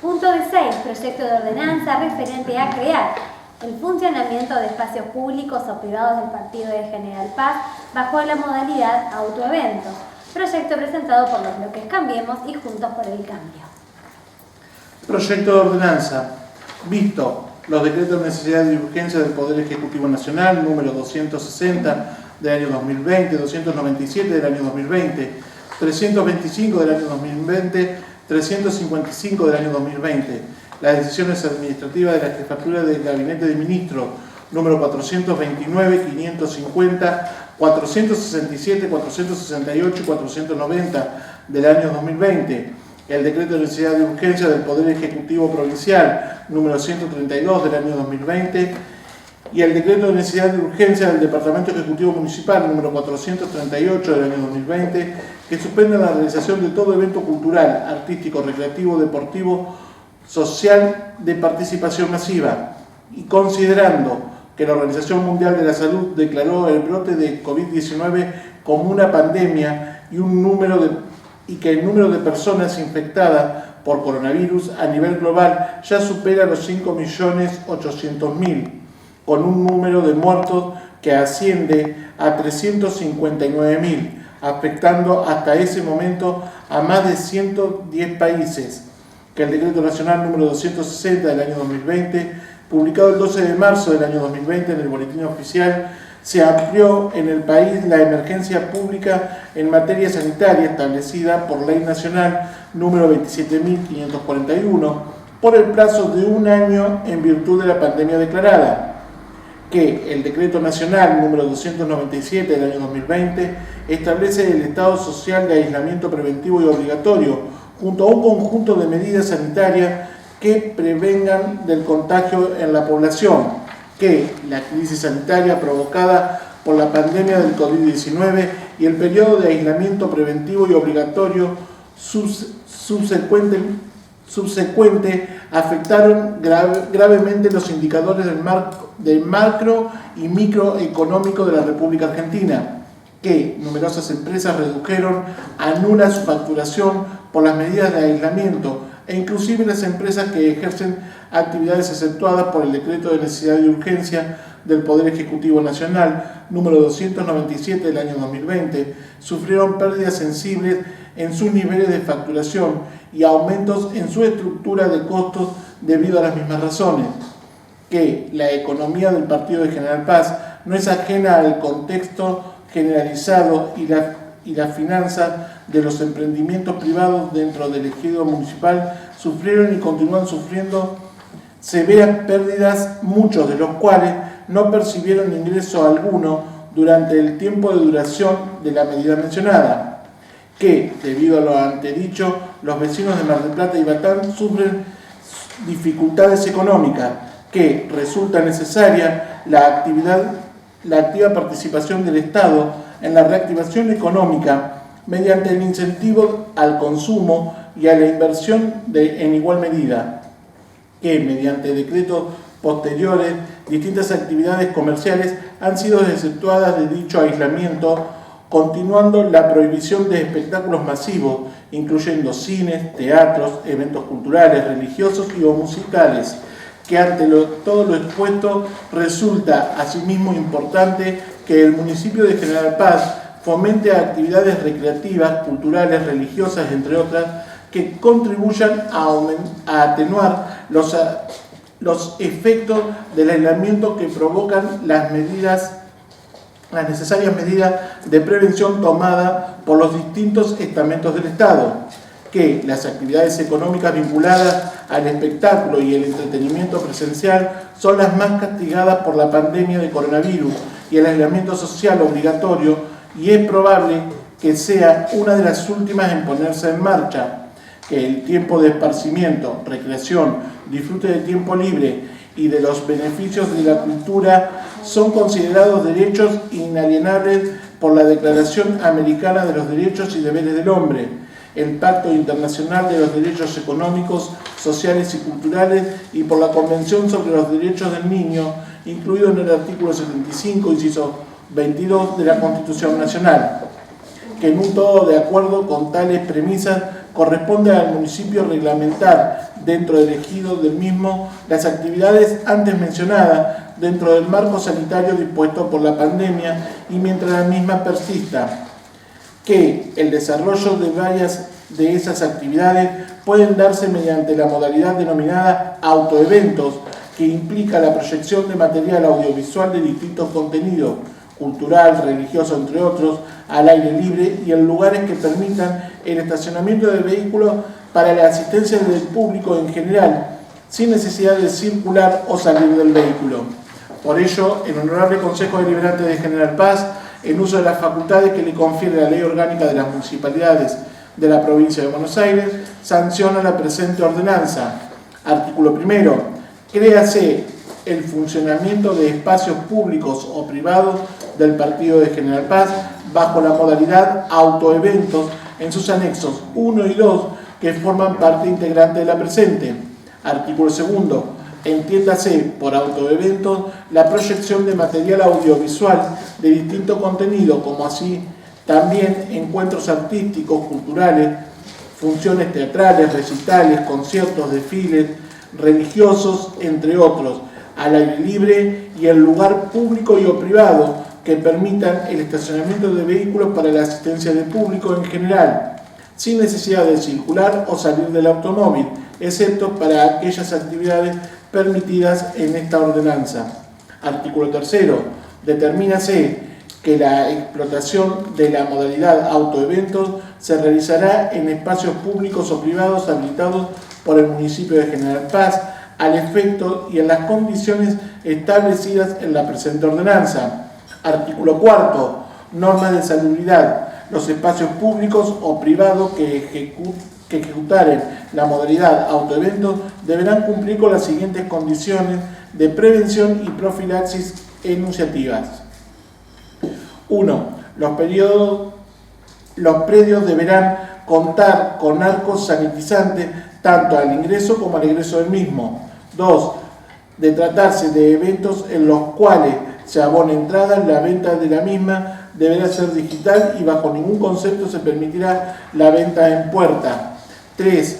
Punto B6. Proyecto de ordenanza referente a crear el funcionamiento de espacios públicos o privados del partido de General Paz bajo la modalidad autoevento. Proyecto presentado por los bloques Cambiemos y Juntos por el Cambio. Proyecto de ordenanza. Visto los decretos de necesidad y urgencia del Poder Ejecutivo Nacional, número 260 del año 2020, 297 del año 2020, 325 del año 2020, 355 del año 2020, las decisiones administrativas de la Jefatura del Gabinete de Ministros, número 429, 550, 467, 468 y 490 del año 2020, el decreto de necesidad de urgencia del Poder Ejecutivo Provincial, número 132 del año 2020, y el decreto de necesidad de urgencia del Departamento Ejecutivo Municipal, número 438 del año 2020, que suspende la realización de todo evento cultural, artístico, recreativo, deportivo, social de participación masiva, y considerando que la Organización Mundial de la Salud declaró el brote de COVID-19 como una pandemia y que el número de personas infectadas por coronavirus a nivel global ya supera los 5.800.000, con un número de muertos que asciende a 359.000, afectando hasta ese momento a más de 110 países, que el Decreto Nacional número 260 del año 2020, publicado el 12 de marzo del año 2020 en el Boletín Oficial, se amplió en el país la emergencia pública en materia sanitaria establecida por Ley Nacional número 27.541 por el plazo de un año en virtud de la pandemia declarada, que el Decreto Nacional número 297 del año 2020 establece el estado social de aislamiento preventivo y obligatorio junto a un conjunto de medidas sanitarias que prevengan del contagio en la población, que la crisis sanitaria provocada por la pandemia del COVID-19 y el periodo de aislamiento preventivo y obligatorio subsecuente afectaron gravemente los indicadores del macro y microeconómico de la República Argentina, que numerosas empresas redujeron a nula su facturación por las medidas de aislamiento, e inclusive las empresas que ejercen actividades exceptuadas por el Decreto de Necesidad y Urgencia del Poder Ejecutivo Nacional, número 297 del año 2020, sufrieron pérdidas sensibles en sus niveles de facturación y aumentos en su estructura de costos debido a las mismas razones, que la economía del partido de General Paz no es ajena al contexto generalizado y la finanza de los emprendimientos privados dentro del ejido municipal sufrieron y continúan sufriendo severas pérdidas, muchos de los cuales no percibieron ingreso alguno durante el tiempo de duración de la medida mencionada, que, debido a lo antedicho, los vecinos de Mar del Plata y Batán sufren dificultades económicas, que resulta necesaria la activa participación del Estado en la reactivación económica mediante el incentivo al consumo y a la inversión en igual medida, que mediante decretos posteriores distintas actividades comerciales han sido exceptuadas de dicho aislamiento, continuando la prohibición de espectáculos masivos, incluyendo cines, teatros, eventos culturales, religiosos y o musicales, que ante todo lo expuesto resulta asimismo importante que el municipio de General Paz fomente actividades recreativas, culturales, religiosas, entre otras, que contribuyan a atenuar los efectos del aislamiento que provocan las necesarias medidas de prevención tomadas por los distintos estamentos del Estado, que las actividades económicas vinculadas al espectáculo y el entretenimiento presencial son las más castigadas por la pandemia de coronavirus y el aislamiento social obligatorio, y es probable que sea una de las últimas en ponerse en marcha, que el tiempo de esparcimiento, recreación, disfrute de tiempo libre y de los beneficios de la cultura son considerados derechos inalienables por la Declaración Americana de los Derechos y Deberes del Hombre, el Pacto Internacional de los Derechos Económicos, Sociales y Culturales y por la Convención sobre los Derechos del Niño, incluido en el artículo 75, inciso 22 de la Constitución Nacional, que en un todo de acuerdo con tales premisas corresponde al municipio reglamentar dentro del ejido del mismo las actividades antes mencionadas dentro del marco sanitario dispuesto por la pandemia y mientras la misma persista, que el desarrollo de varias de esas actividades pueden darse mediante la modalidad denominada autoeventos, que implica la proyección de material audiovisual de distintos contenidos, cultural, religioso, entre otros, al aire libre y en lugares que permitan el estacionamiento de vehículos para la asistencia del público en general, sin necesidad de circular o salir del vehículo. Por ello, el Honorable Consejo Deliberante de General Paz, en uso de las facultades que le confiere la Ley Orgánica de las Municipalidades de la Provincia de Buenos Aires, sanciona la presente ordenanza. Artículo 1. Créase el funcionamiento de espacios públicos o privados del Partido de General Paz bajo la modalidad autoeventos en sus anexos 1 y 2 que forman parte integrante de la presente. Artículo 2. Entiéndase por autoeventos la proyección de material audiovisual de distinto contenido, como así también encuentros artísticos, culturales, funciones teatrales, recitales, conciertos, desfiles religiosos, entre otros, al aire libre y en lugar público y o privado que permitan el estacionamiento de vehículos para la asistencia del público en general, sin necesidad de circular o salir del automóvil, excepto para aquellas actividades permitidas en esta ordenanza. Artículo 3. Determínase que la explotación de la modalidad autoeventos se realizará en espacios públicos o privados habilitados por el municipio de General Paz al efecto y en las condiciones establecidas en la presente ordenanza. Artículo 4. Normas de salubridad. Los espacios públicos o privados que ejecutaren la modalidad autoeventos deberán cumplir con las siguientes condiciones de prevención y profilaxis enunciativas. 1. Los predios deberán contar con arcos sanitizantes tanto al ingreso como al egreso del mismo. 2. De tratarse de eventos en los cuales se abone entrada, la venta de la misma deberá ser digital y bajo ningún concepto se permitirá la venta en puerta. 3.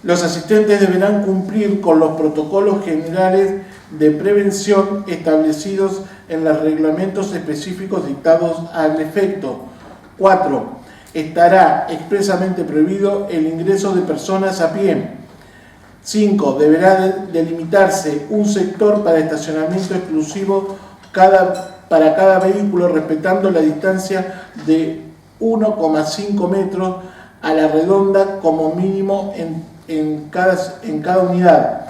Los asistentes deberán cumplir con los protocolos generales de prevención establecidos en los reglamentos específicos dictados al efecto. 4. Estará expresamente prohibido el ingreso de personas a pie. 5. Deberá delimitarse un sector para estacionamiento exclusivo para cada vehículo, respetando la distancia de 1,5 metros a la redonda como mínimo en cada unidad.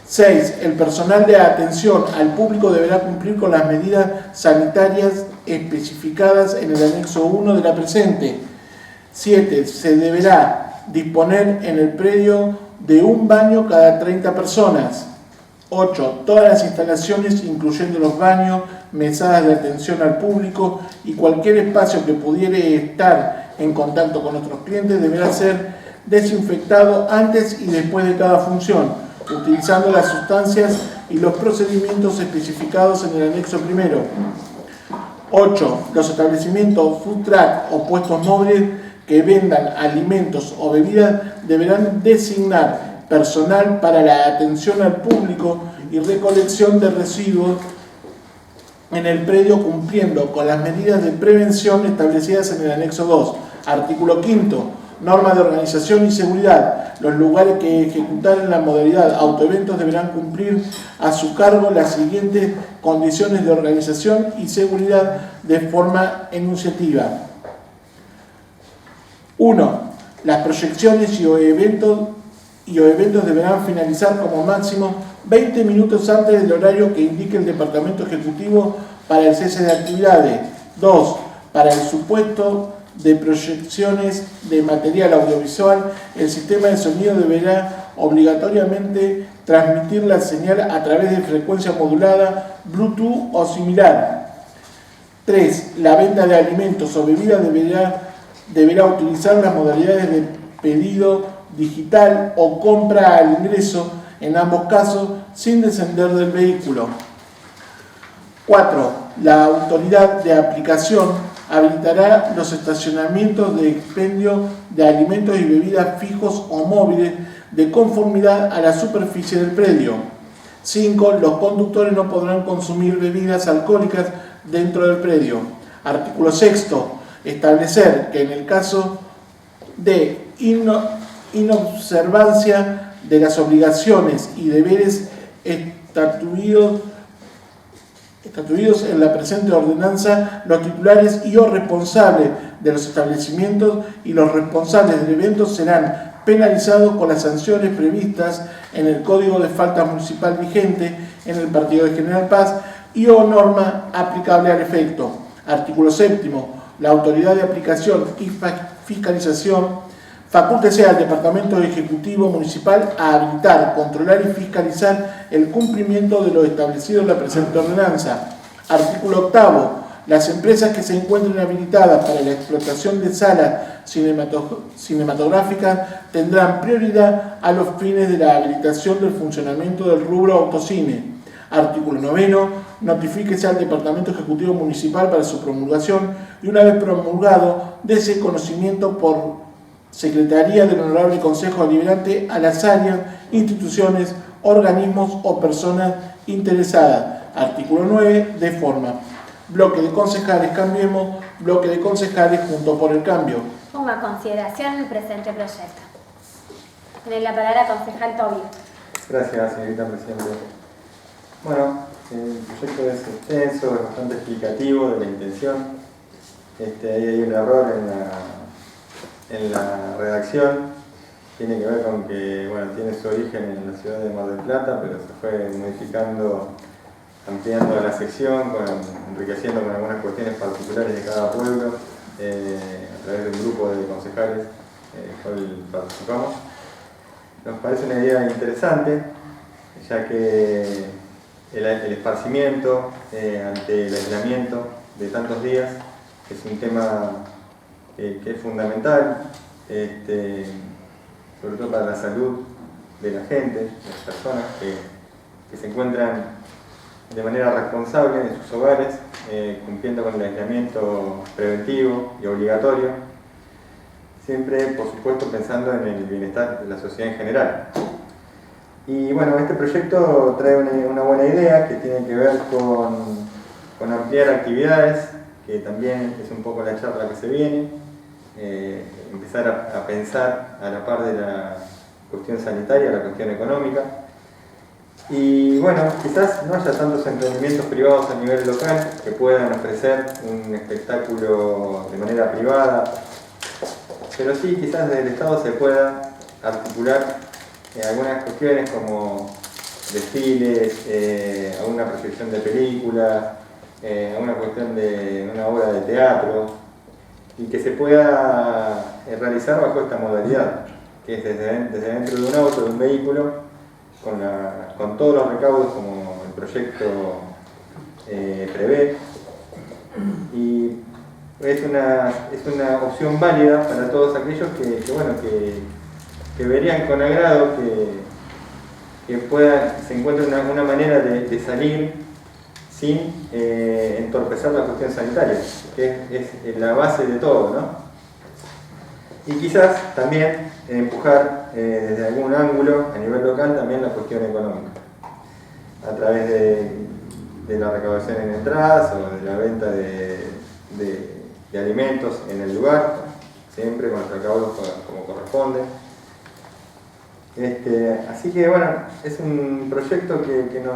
6. El personal de atención al público deberá cumplir con las medidas sanitarias especificadas en el anexo 1 de la presente. 7. Se deberá disponer en el predio de un baño cada 30 personas. 8. Todas las instalaciones, incluyendo los baños, mesadas de atención al público y cualquier espacio que pudiere estar en contacto con otros clientes, deberá ser desinfectado antes y después de cada función, utilizando las sustancias y los procedimientos especificados en el anexo primero. 8. Los establecimientos food truck o puestos móviles que vendan alimentos o bebidas deberán designar personal para la atención al público y recolección de residuos en el predio, cumpliendo con las medidas de prevención establecidas en el anexo 2. Artículo 5. Normas de organización y seguridad. Los lugares que ejecutaren la modalidad autoeventos deberán cumplir a su cargo las siguientes condiciones de organización y seguridad de forma enunciativa. 1. Las proyecciones y o eventos deberán finalizar como máximo 20 minutos antes del horario que indique el Departamento Ejecutivo para el cese de actividades. 2. Para el supuesto de proyecciones de material audiovisual, el sistema de sonido deberá obligatoriamente transmitir la señal a través de frecuencia modulada, Bluetooth o similar. 3. La venta de alimentos o bebidas deberá utilizar las modalidades de pedido digital o compra al ingreso, en ambos casos sin descender del vehículo. 4. La autoridad de aplicación habilitará los estacionamientos de expendio de alimentos y bebidas fijos o móviles de conformidad a la superficie del predio. 5. Los conductores no podrán consumir bebidas alcohólicas dentro del predio. Artículo 6. Establecer que en el caso de inobservancia de las obligaciones y deberes estatuidos en la presente ordenanza, los titulares y o responsables de los establecimientos y los responsables del evento serán penalizados con las sanciones previstas en el Código de Faltas Municipal vigente en el Partido de General Paz y o norma aplicable al efecto. Artículo 7. La autoridad de aplicación y fiscalización facúltese al Departamento Ejecutivo Municipal a habilitar, controlar y fiscalizar el cumplimiento de lo establecido en la presente ordenanza. Artículo 8. Las empresas que se encuentren habilitadas para la explotación de salas cinematográficas tendrán prioridad a los fines de la habilitación del funcionamiento del rubro autocine. Artículo 9. Notifíquese al Departamento Ejecutivo Municipal para su promulgación y una vez promulgado, dese conocimiento por Secretaría del Honorable Consejo Deliberante a las áreas, instituciones, organismos o personas interesadas. Artículo 9. De forma. Bloque de concejales Cambiemos, bloque de concejales Juntos por el Cambio. Pongo a consideración el presente proyecto. Tiene la palabra concejal Tobio. Gracias, señorita Presidenta. Bueno, el proyecto es extenso, es bastante explicativo de la intención. Ahí hay un error en la redacción. Tiene que ver con que, bueno, tiene su origen en la ciudad de Mar del Plata, pero se fue modificando, ampliando la sección, enriqueciendo con algunas cuestiones particulares de cada pueblo, a través de un grupo de concejales el cual participamos. Nos parece una idea interesante, ya que el esparcimiento ante el aislamiento de tantos días es un tema que es fundamental, sobre todo para la salud de la gente, de las personas que se encuentran de manera responsable en sus hogares, cumpliendo con el aislamiento preventivo y obligatorio, siempre, por supuesto, pensando en el bienestar de la sociedad en general. Y bueno, este proyecto trae una buena idea que tiene que ver con ampliar actividades, que también es un poco la charla que se viene, empezar a pensar a la par de la cuestión sanitaria, la cuestión económica. Y bueno, quizás no haya tantos emprendimientos privados a nivel local que puedan ofrecer un espectáculo de manera privada, pero sí quizás desde el Estado se pueda articular algunas cuestiones como desfiles, alguna proyección de películas, alguna cuestión de una obra de teatro, y que se pueda realizar bajo esta modalidad, que es desde dentro de un auto, de un vehículo, con todos los recaudos como el proyecto prevé. Y es una opción válida para todos aquellos que verían con agrado que se encuentre una manera de salir sin entorpecer la cuestión sanitaria, que es la base de todo, ¿no? Y quizás también empujar desde algún ángulo a nivel local también la cuestión económica, a través de la recaudación en entradas o de la venta de alimentos en el lugar, siempre con los recaudos como corresponde. Así que bueno, es un proyecto que no,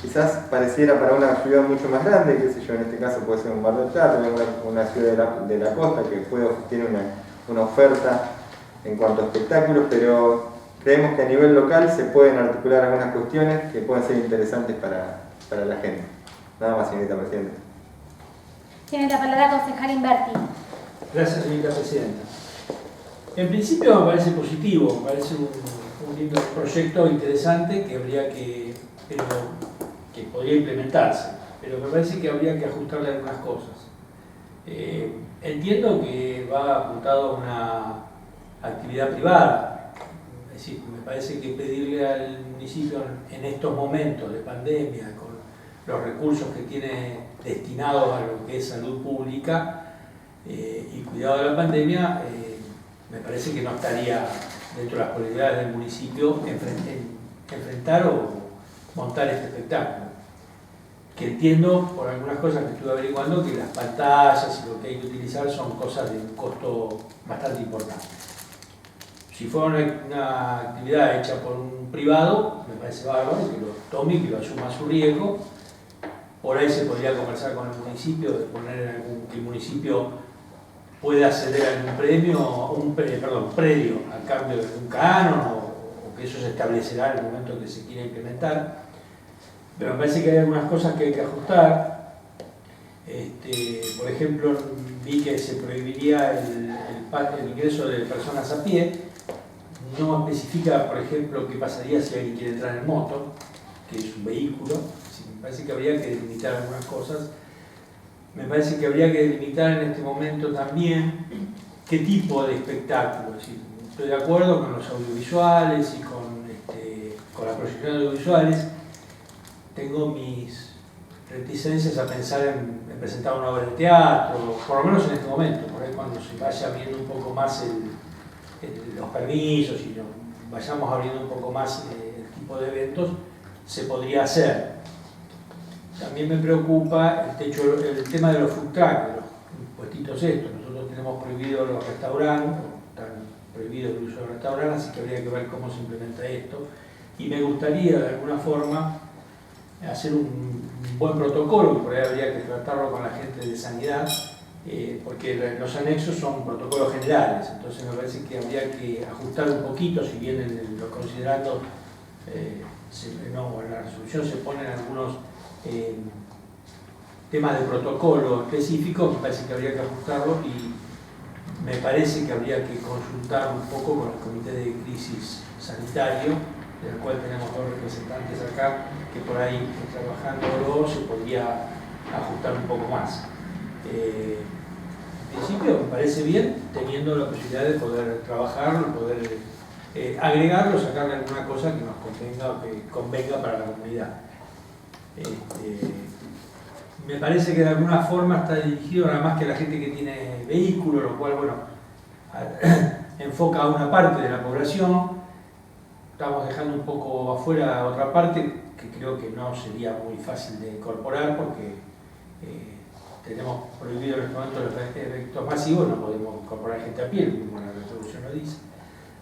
quizás pareciera para una ciudad mucho más grande, qué sé yo, en este caso puede ser un Mar del Plata, una ciudad de la costa que tiene una oferta en cuanto a espectáculos, pero creemos que a nivel local se pueden articular algunas cuestiones que pueden ser interesantes para la gente. Nada más, señorita Presidenta. Tiene la palabra concejal Inverti. Gracias, señorita Presidenta. En principio me parece positivo, me parece un lindo proyecto interesante que podría implementarse, pero me parece que habría que ajustarle algunas cosas. Entiendo que va apuntado a una actividad privada, es decir, me parece que pedirle al municipio en estos momentos de pandemia, con los recursos que tiene destinados a lo que es salud pública y cuidado de la pandemia, me parece que no estaría dentro de las posibilidades del municipio, enfrentar o montar este espectáculo. Que entiendo, por algunas cosas que estuve averiguando, que las pantallas y lo que hay que utilizar son cosas de un costo bastante importante. Si fuera una actividad hecha por un privado, me parece bárbaro que lo tome y que lo asuma a su riesgo. Por ahí se podría conversar con el municipio, de poner que el municipio pueda acceder a algún predio a cambio de un canon, o que eso se establecerá en el momento que se quiera implementar. Pero me parece que hay algunas cosas que hay que ajustar. Por ejemplo, vi que se prohibiría el ingreso de personas a pie. No especifica, por ejemplo, qué pasaría si alguien quiere entrar en moto, que es un vehículo. Me parece que habría que delimitar algunas cosas. Me parece que habría que delimitar en este momento también qué tipo de espectáculo. Estoy de acuerdo con los audiovisuales y con la proyección de audiovisuales. Tengo mis reticencias a pensar en presentar una obra de teatro, por lo menos en este momento, por ahí cuando se vaya viendo un poco más los permisos y vayamos abriendo un poco más el tipo de eventos, se podría hacer. También me preocupa el tema de los food trucks, de los puestitos estos. Nosotros tenemos prohibido los restaurantes, están prohibido el uso de restaurantes, así que habría que ver cómo se implementa esto. Y me gustaría, de alguna forma, hacer un buen protocolo, que por ahí habría que tratarlo con la gente de sanidad, porque los anexos son protocolos generales, entonces me parece que habría que ajustar un poquito, si bien considerando, en la resolución se ponen algunos temas de protocolo específicos, me parece que habría que ajustarlo y me parece que habría que consultar un poco con el Comité de Crisis Sanitario, del cual tenemos dos representantes acá, que por ahí trabajándolo se podría ajustar un poco más. En principio me parece bien, teniendo la posibilidad de poder trabajarlo, poder agregarlo, sacarle alguna cosa que nos convenga o que convenga para la comunidad. Me parece que de alguna forma está dirigido nada más que a la gente que tiene vehículo, lo cual, bueno, enfoca a una parte de la población. Estamos dejando un poco afuera otra parte que creo que no sería muy fácil de incorporar porque tenemos prohibido en este momento los eventos masivos, no podemos incorporar gente a pie, como la resolución lo dice.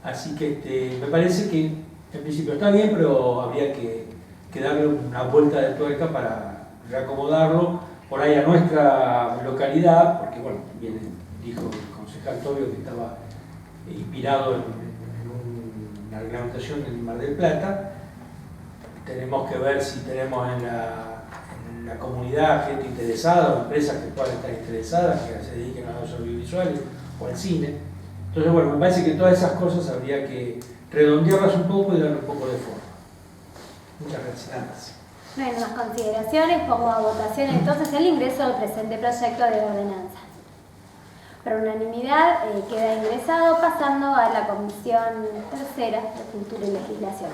Así que me parece que en principio está bien, pero habría que darle una vuelta de tuerca para reacomodarlo por ahí a nuestra localidad, porque bueno, bien dijo el concejal Tobio que estaba inspirado en una reglamentación del Mar del Plata. Tenemos que ver si tenemos en la comunidad gente interesada o empresas que puedan estar interesadas, que se dediquen a los audiovisuales o al cine. Entonces, bueno, me parece que todas esas cosas habría que redondearlas un poco y darle un poco de forma. Muchas gracias. No hay más consideraciones, pongo a votación entonces el ingreso del presente proyecto de ordenanza. Por unanimidad queda ingresado, pasando a la Comisión Tercera de Cultura y Legislación.